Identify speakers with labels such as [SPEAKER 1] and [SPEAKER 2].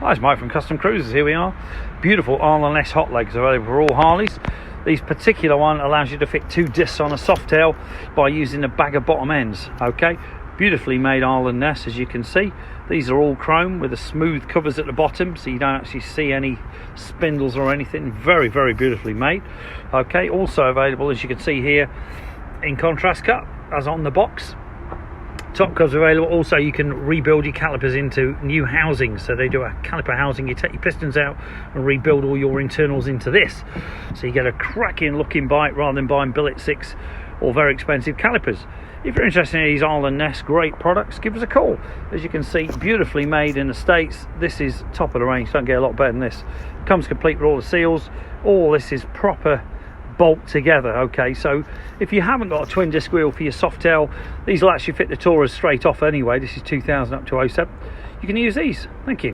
[SPEAKER 1] Hi, it's Mike from Custom Cruisers. Here we are. Beautiful Arlen Ness Hot legs available for all Harleys. These particular one allows you to fit 2 discs on a soft tail by using a bag of bottom ends. Okay, beautifully made Arlen Ness, as you can see. These are all chrome with the smooth covers at the bottom, so you don't actually see any spindles or anything. Very, very beautifully made. Okay, also available, as you can see here, in contrast cut, as on the box. Top covers available. Also, you can rebuild your calipers into new housings. So they do a caliper housing. You take your pistons out and rebuild all your internals into this. So you get a cracking looking bike rather than buying billet 6 or very expensive calipers. If you're interested in these Arlen Ness great products, give us a call. As you can see, beautifully made in the States. This is top of the range. Don't get a lot better than this. Comes complete with all the seals. All this is proper bolt together. Okay, so if you haven't got a twin disc wheel for your soft tail, these will actually fit the Taurus straight off anyway. This is 2000 up to 07. You can use these. Thank you.